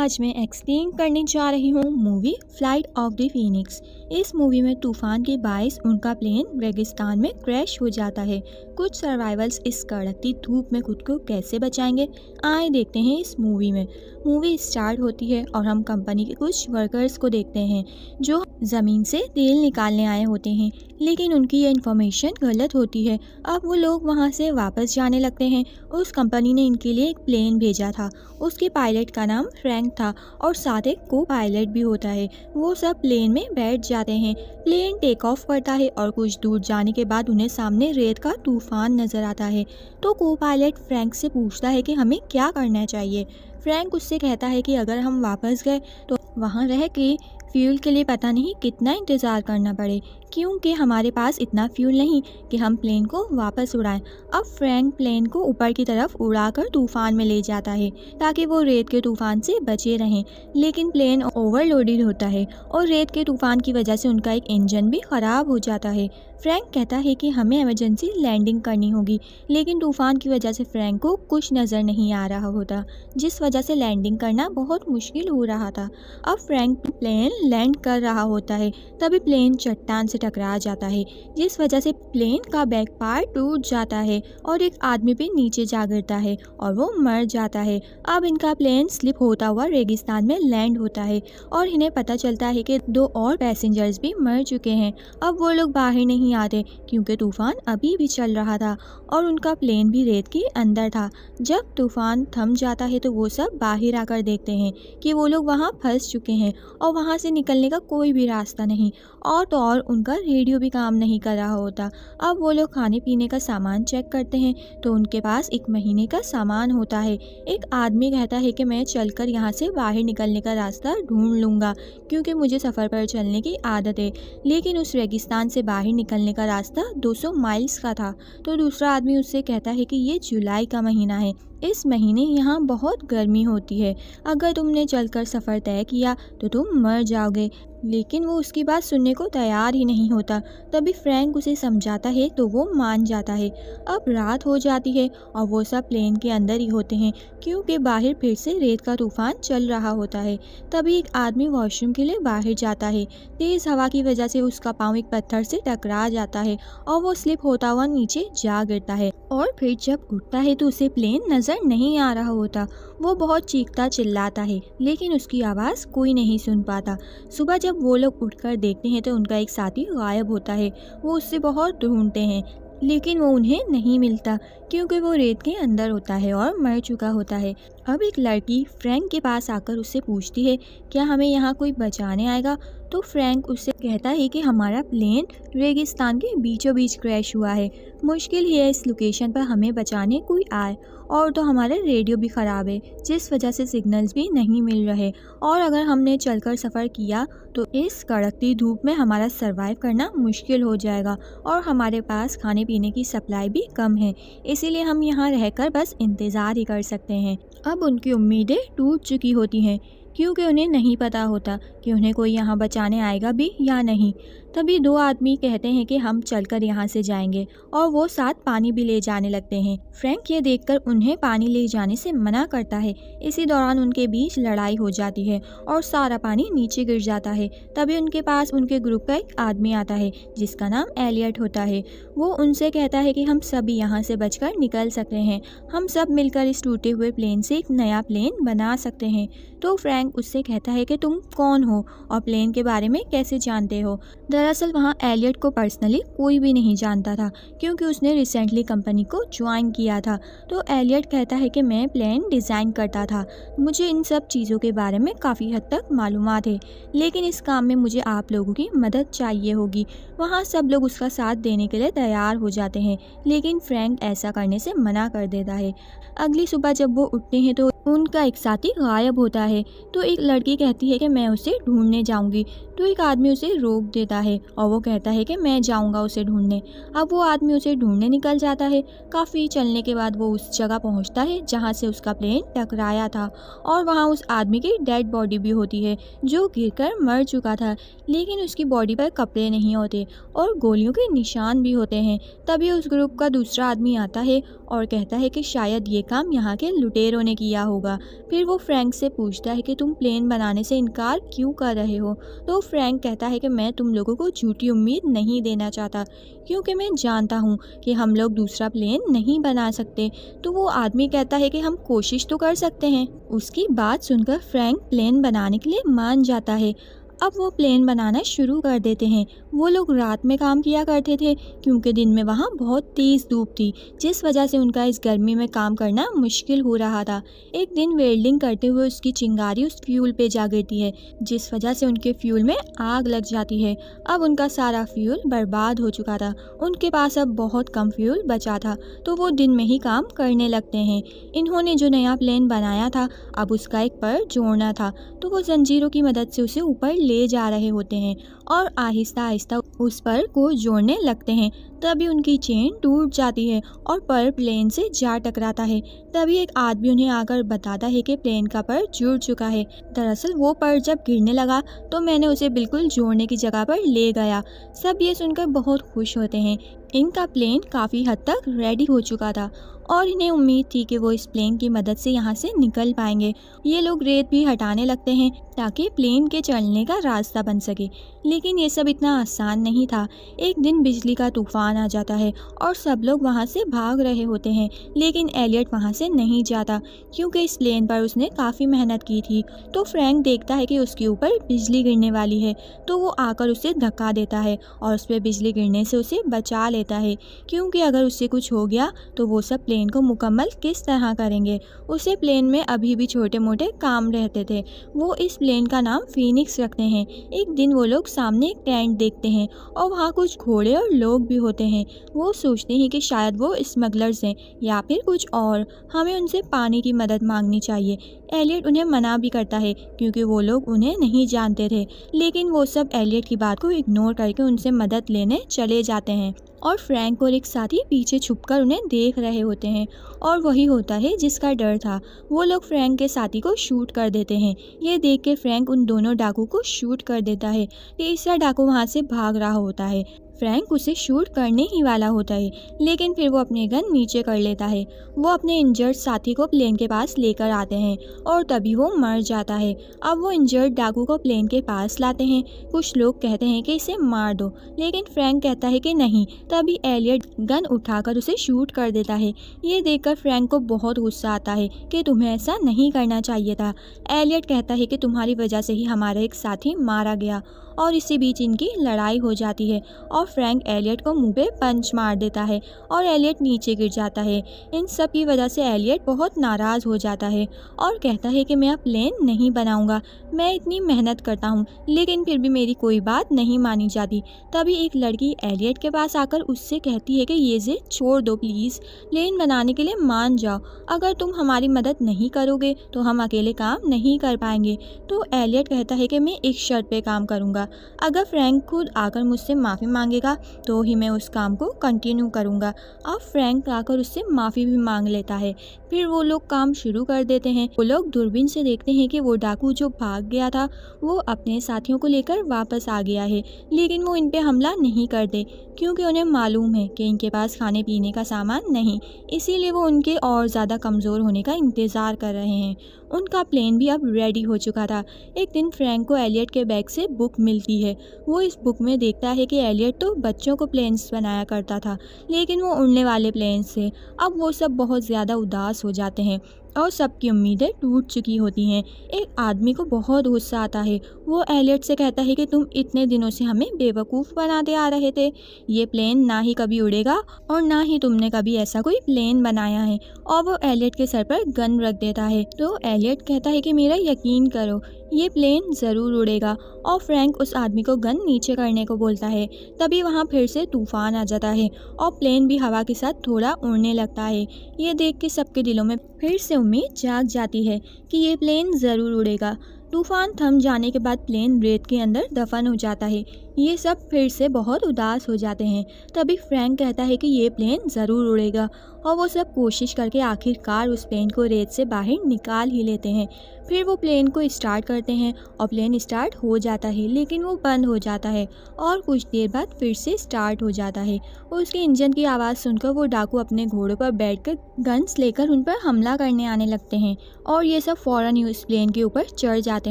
आज मैं एक्सप्लेन करने जा रही हूँ movie flight of the Phoenix. इस मूवी में तूफान के बायस उनका प्लेन रेगिस्तान में क्रैश हो जाता है। कुछ सर्वाइवल्स इस कड़कती धूप में खुद को कैसे बचाएंगे, आए देखते हैं इस मूवी में। मूवी स्टार्ट होती है और हम कंपनी के कुछ वर्कर्स को देखते हैं जो ज़मीन से तेल निकालने आए होते हैं, लेकिन उनकी ये इन्फॉर्मेशन गलत होती है। अब वो लोग वहाँ से वापस जाने लगते हैं। उस कंपनी ने इनके लिए एक प्लेन भेजा था, उसके पायलट का नाम फ्रैंक था और साथ एक को पायलट भी होता है। वो सब प्लेन में बैठ जाते हैं। प्लेन टेक ऑफ करता है और कुछ दूर जाने के बाद उन्हें सामने रेत का तूफान नजर आता है। तो को पायलट फ्रैंक से पूछता है कि हमें क्या करना चाहिए। फ्रैंक उससे कहता है कि अगर हम वापस गए तो वहाँ रह के फ्यूल के लिए पता नहीं कितना इंतज़ार करना पड़े, क्योंकि हमारे पास इतना फ्यूल नहीं कि हम प्लेन को वापस उड़ाएं। अब फ्रैंक प्लेन को ऊपर की तरफ उड़ाकर तूफान में ले जाता है ताकि वो रेत के तूफान से बचे रहें, लेकिन प्लेन ओवरलोडेड होता है और रेत के तूफान की वजह से उनका एक इंजन भी ख़राब हो जाता है। फ्रैंक कहता है कि हमें इमरजेंसी लैंडिंग करनी होगी, लेकिन तूफान की वजह से फ्रैंक को कुछ नज़र नहीं आ रहा होता, जिस वजह से लैंडिंग करना बहुत मुश्किल हो रहा था। अब फ्रैंक प्लेन लैंड कर रहा होता है, तभी प्लेन चट्टान से टकरा जाता है, जिस वजह से प्लेन का बैक पार्ट टूट जाता है और एक आदमी भी नीचे जा गिरता है और वो मर जाता है। अब इनका प्लेन स्लिप होता हुआ रेगिस्तान में लैंड होता है और इन्हें पता चलता है कि 2 और पैसेंजर्स भी मर चुके हैं। अब वो लोग बाहर नहीं आते क्योंकि तूफान अभी भी चल रहा था और उनका प्लेन भी रेत के अंदर था। जब तूफान थम जाता है तो वो सब बाहर आकर देखते हैं कि वो लोग वहाँ फंस चुके हैं और वहाँ से निकलने का कोई भी रास्ता नहीं, और तो और उनका रेडियो भी काम नहीं कर रहा होता। अब वो लोग खाने पीने का सामान चेक करते हैं तो उनके पास 1 महीने का सामान होता है। एक आदमी कहता है कि मैं चलकर यहाँ से बाहर निकलने का रास्ता ढूंढ लूँगा क्योंकि मुझे सफ़र पर चलने की आदत है, लेकिन उस रेगिस्तान से बाहर निकलने का रास्ता 200 माइल्स का था। तो दूसरा आदमी उससे कहता है कि ये जुलाई का महीना है, इस महीने यहाँ बहुत गर्मी होती है, अगर तुमने चलकर सफ़र तय किया तो तुम मर जाओगे। लेकिन वो उसकी बात सुनने को तैयार ही नहीं होता। तभी फ्रैंक उसे समझाता है तो वो मान जाता है। अब रात हो जाती है और वो सब प्लेन के अंदर ही होते हैं क्योंकि बाहर फिर से रेत का तूफान चल रहा होता है। तभी एक आदमी वॉशरूम के लिए बाहर जाता है। तेज़ हवा की वजह से उसका पाँव एक पत्थर से टकरा जाता है और वो स्लिप होता हुआ नीचे जा गिरता है और फिर जब उठता है तो उसे प्लेन नज़र नहीं आ रहा होता। वो बहुत चीखता चिल्लाता है, लेकिन उसकी आवाज़ कोई नहीं सुन पाता। सुबह जब वो लोग उठकर देखते हैं तो उनका एक साथी गायब होता है। वो उससे बहुत ढूंढते हैं, लेकिन वो उन्हें नहीं मिलता क्योंकि वो रेत के अंदर होता है और मर चुका होता है। अब एक लड़की फ्रैंक के पास आकर उससे पूछती है, क्या हमें यहाँ कोई बचाने आएगा? तो फ्रैंक उससे कहता है कि हमारा प्लेन रेगिस्तान के बीचों बीच क्रैश हुआ है, मुश्किल ही है इस लोकेशन पर हमें बचाने कोई आए, और तो हमारा रेडियो भी ख़राब है जिस वजह से सिग्नल्स भी नहीं मिल रहे, और अगर हमने चलकर सफ़र किया तो इस कड़कती धूप में हमारा सरवाइव करना मुश्किल हो जाएगा और हमारे पास खाने पीने की सप्लाई भी कम है, इसीलिए हम यहाँ रहकर बस इंतज़ार ही कर सकते हैं। अब उनकी उम्मीदें टूट चुकी होती हैं क्योंकि उन्हें नहीं पता होता कि उन्हें कोई यहाँ बचाने आएगा भी या नहीं। तभी 2 आदमी कहते हैं कि हम चलकर यहाँ से जाएंगे और वो साथ पानी भी ले जाने लगते हैं। फ्रैंक ये देखकर उन्हें पानी ले जाने से मना करता है। इसी दौरान उनके बीच लड़ाई हो जाती है और सारा पानी नीचे गिर जाता है। तभी उनके पास उनके ग्रुप का एक आदमी आता है जिसका नाम एलियट होता है। वो उनसे कहता है कि हम सभी यहाँ से बचकर निकल सकते हैं, हम सब मिलकर इस टूटे हुए प्लेन से एक नया प्लेन बना सकते हैं। तो फ्रैंक उससे कहता है कि तुम कौन हो और प्लेन के बारे में कैसे जानते हो? दरअसल वहाँ एलियट को पर्सनली कोई भी नहीं जानता था क्योंकि उसने रिसेंटली कंपनी को ज्वाइन किया था। तो एलियट कहता है कि मैं प्लेन डिज़ाइन करता था, मुझे इन सब चीज़ों के बारे में काफ़ी हद तक मालूमात है, लेकिन इस काम में मुझे आप लोगों की मदद चाहिए होगी। वहाँ सब लोग उसका साथ देने के लिए तैयार हो जाते हैं, लेकिन फ्रैंक ऐसा करने से मना कर देता है। अगली सुबह जब वो उठते हैं तो उनका एक साथी गायब होता है। तो एक लड़की कहती है कि मैं उसे ढूंढने जाऊंगी, तो एक आदमी उसे रोक देता है और वो कहता है कि मैं जाऊंगा उसे ढूंढने। अब वो आदमी उसे ढूंढने निकल जाता है। काफ़ी चलने के बाद वो उस जगह पहुंचता है जहां से उसका प्लेन टकराया था और वहां उस आदमी की डेड बॉडी भी होती है जो गिरकर मर चुका था, लेकिन उसकी बॉडी पर कपड़े नहीं होते और गोलियों के निशान भी होते हैं। तभी उस ग्रुप का दूसरा आदमी आता है और कहता है कि शायद ये काम यहाँ के लुटेरों ने किया होगा। फिर वो फ्रैंक से पूछता है कि तुम प्लेन बनाने से इनकार क्यों कर रहे हो। तो फ्रैंक कहता है कि मैं तुम लोगों को झूठी उम्मीद नहीं देना चाहता, क्योंकि मैं जानता हूँ कि हम लोग दूसरा प्लेन नहीं बना सकते। तो वो आदमी कहता है कि हम कोशिश तो कर सकते हैं। उसकी बात सुनकर फ्रैंक प्लेन बनाने के लिए मान जाता है। अब वो प्लेन बनाना शुरू कर देते हैं। वो लोग रात में काम किया करते थे, क्योंकि दिन में वहाँ बहुत तेज़ धूप थी, जिस वजह से उनका इस गर्मी में काम करना मुश्किल हो रहा था। एक दिन वेल्डिंग करते हुए उसकी चिंगारी उस फ्यूल पे जा गिरती है, जिस वजह से उनके फ्यूल में आग लग जाती है। अब उनका सारा फ्यूल बर्बाद हो चुका था। उनके पास अब बहुत कम फ्यूल बचा था, तो वो दिन में ही काम करने लगते हैं। इन्होंने जो नया प्लेन बनाया था, अब उसका एक पर जोड़ना था, तो वो जंजीरों की मदद से उसे ऊपर ले जा रहे होते हैं और आहिस्ता आहिस्ता उस पर को जोड़ने लगते हैं। तभी उनकी चेन टूट जाती है और पर प्लेन से जा टकराता है। तभी एक आदमी उन्हें आकर बताता है कि प्लेन का पर जुड़ चुका है। दरअसल वो पर जब गिरने लगा तो मैंने उसे बिल्कुल जोड़ने की जगह पर ले गया। सब ये सुनकर बहुत खुश होते हैं। इनका प्लेन काफ़ी हद तक रेडी हो चुका था और इन्हें उम्मीद थी कि वो इस प्लेन की मदद से यहाँ से निकल पाएंगे। ये लोग रेत भी हटाने लगते हैं ताकि प्लेन के चलने का रास्ता बन सके, लेकिन ये सब इतना आसान नहीं था। एक दिन बिजली का तूफान आ जाता है और सब लोग वहाँ से भाग रहे होते हैं, लेकिन एलियट वहाँ से नहीं जाता, क्योंकि इस प्लेन पर उसने काफ़ी मेहनत की थी। तो फ्रैंक देखता है कि उसके ऊपर बिजली गिरने वाली है, तो वो आकर उसे धक्का देता है और उस पर बिजली गिरने से उसे बचा लेता है, क्योंकि अगर उससे कुछ हो गया तो वो सब प्लेन को मुकम्मल किस तरह करेंगे। उसे प्लेन में अभी भी छोटे मोटे काम रहते थे। वो इस प्लेन का नाम फीनिक्स रखते हैं। एक दिन वो लोग सामने एक टेंट देखते हैं और वहाँ कुछ घोड़े और लोग भी होते हैं। वो सोचते हैं कि शायद वो स्मगलर्स हैं या फिर कुछ और, हमें उनसे पानी की मदद मांगनी चाहिए। एलियट उन्हें मना भी करता है, क्योंकि वो लोग उन्हें नहीं जानते थे, लेकिन वो सब एलियट की बात को इग्नोर करके उनसे मदद लेने चले जाते हैं और फ्रैंक और एक साथी पीछे छुपकर उन्हें देख रहे होते हैं। और वही होता है जिसका डर था। वो लोग फ्रैंक के साथी को शूट कर देते हैं। ये देख के फ्रैंक उन दोनों डाकू को शूट कर देता है। तीसरा डाकू वहाँ से भाग रहा होता है। फ्रैंक उसे शूट करने ही वाला होता है, लेकिन फिर वो अपने गन नीचे कर लेता है। वो अपने इंजर्ड साथी को प्लेन के पास लेकर आते हैं और तभी वो मर जाता है। अब वो इंजर्ड डाकू को प्लेन के पास लाते हैं। कुछ लोग कहते हैं कि इसे मार दो, लेकिन फ्रैंक कहता है कि नहीं। तभी एलियट गन उठाकर उसे शूट कर देता है। ये देखकर फ्रैंक को बहुत गुस्सा आता है कि तुम्हें ऐसा नहीं करना चाहिए था। एलियट कहता है कि तुम्हारी वजह से ही हमारा एक साथी मारा गया, और इसी बीच इनकी लड़ाई हो जाती है और फ्रैंक एलियट को मुंह पे पंच मार देता है और एलियट नीचे गिर जाता है। इन सब की वजह से एलियट बहुत नाराज़ हो जाता है और कहता है कि मैं अब प्लेन नहीं बनाऊंगा। मैं इतनी मेहनत करता हूँ, लेकिन फिर भी मेरी कोई बात नहीं मानी जाती। तभी एक लड़की एलियट के पास आकर उससे कहती है कि ये जिद छोड़ दो प्लीज़, प्लेन बनाने के लिए मान जाओ। अगर तुम हमारी मदद नहीं करोगे तो हम अकेले काम नहीं कर पाएंगे। तो एलियट कहता है कि मैं एक शर्त पे काम करूँगा, अगर फ्रैंक खुद आकर मुझसे माफ़ी मांगेगा तो ही मैं उस काम को कंटिन्यू करूँगा। अब फ्रैंक आकर उससे माफ़ी भी मांग लेता है। फिर वो लोग काम शुरू कर देते हैं। वो लोग दूरबीन से देखते हैं कि वो डाकू जो भाग गया था वो अपने साथियों को लेकर वापस आ गया है, लेकिन वो इन पे हमला नहीं करते, क्योंकि उन्हें मालूम है कि इनके पास खाने पीने का सामान नहीं। इसीलिए वो उनके और ज़्यादा कमज़ोर होने का इंतज़ार कर रहे हैं। उनका प्लेन भी अब रेडी हो चुका था। एक दिन फ्रैंक को एलियट के बैग से बुक मिलती है। वो इस बुक में देखता है कि एलियट तो बच्चों को प्लेन्स बनाया करता था, लेकिन वो उड़ने वाले प्लेन्स थे। अब वो सब बहुत ज़्यादा उदास हो जाते हैं और सबकी उम्मीदें टूट चुकी होती हैं। एक आदमी को बहुत गुस्सा आता है। वो एलियट से कहता है कि तुम इतने दिनों से हमें बेवकूफ़ बनाते आ रहे थे। ये प्लेन ना ही कभी उड़ेगा और ना ही तुमने कभी ऐसा कोई प्लेन बनाया है। और वो एलियट के सर पर गन रख देता है। तो एलियट कहता है कि मेरा यकीन करो, ये प्लेन ज़रूर उड़ेगा। और फ्रैंक उस आदमी को गन नीचे करने को बोलता है। तभी वहाँ फिर से तूफान आ जाता है और प्लेन भी हवा के साथ थोड़ा उड़ने लगता है। ये देख के सबके दिलों में फिर से उम्मीद जाग जाती है कि ये प्लेन ज़रूर उड़ेगा। तूफान थम जाने के बाद प्लेन रेत के अंदर दफन हो जाता है। ये सब फिर से बहुत उदास हो जाते हैं। तभी फ्रैंक कहता है कि ये प्लेन ज़रूर उड़ेगा और वो सब कोशिश करके आखिरकार उस प्लेन को रेत से बाहर निकाल ही लेते हैं। फिर वो प्लेन को स्टार्ट करते हैं और प्लेन स्टार्ट हो जाता है, लेकिन वो बंद हो जाता है और कुछ देर बाद फिर से स्टार्ट हो जाता है। उसके इंजन की आवाज़ सुनकर वो डाकू अपने घोड़ों पर बैठकर गन्स लेकर उन पर हमला करने आने लगते हैं और ये सब फ़ौरन ही उस प्लेन के ऊपर चढ़ जाते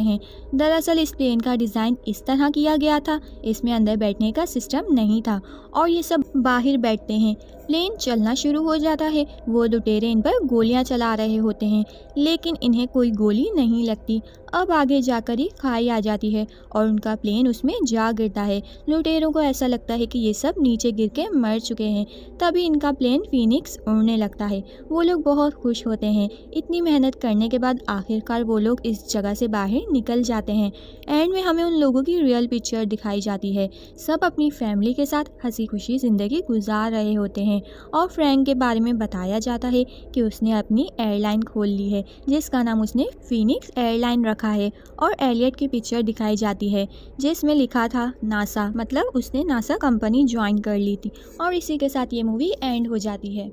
हैं। दरअसल इस प्लेन का डिज़ाइन इस तरह किया गया था, इसमें अंदर बैठने का सिस्टम नहीं था और ये सब बाहर बैठते हैं। प्लेन चलना शुरू हो जाता है। वो लुटेरे इन पर गोलियां चला रहे होते हैं, लेकिन इन्हें कोई गोली नहीं लगती। अब आगे जाकर ही खाई आ जाती है और उनका प्लेन उसमें जा गिरता है। लुटेरों को ऐसा लगता है कि ये सब नीचे गिर के मर चुके हैं। तभी इनका प्लेन फीनिक्स उड़ने लगता है। वो लोग बहुत खुश होते हैं। इतनी मेहनत करने के बाद आखिरकार वो लोग इस जगह से बाहर निकल जाते हैं। एंड में हमें उन लोगों की रियल पिक्चर दिखाई जाती है। सब अपनी फैमिली के साथ हंसी खुशी ज़िंदगी गुजार रहे होते हैं और फ्रैंक के बारे में बताया जाता है कि उसने अपनी एयरलाइन खोल ली है, जिसका नाम उसने फीनिक्स एयरलाइन रखा है। और एलियट की पिक्चर दिखाई जाती है जिसमें लिखा था नासा, मतलब उसने नासा कंपनी ज्वाइन कर ली थी। और इसी के साथ ये मूवी एंड हो जाती है।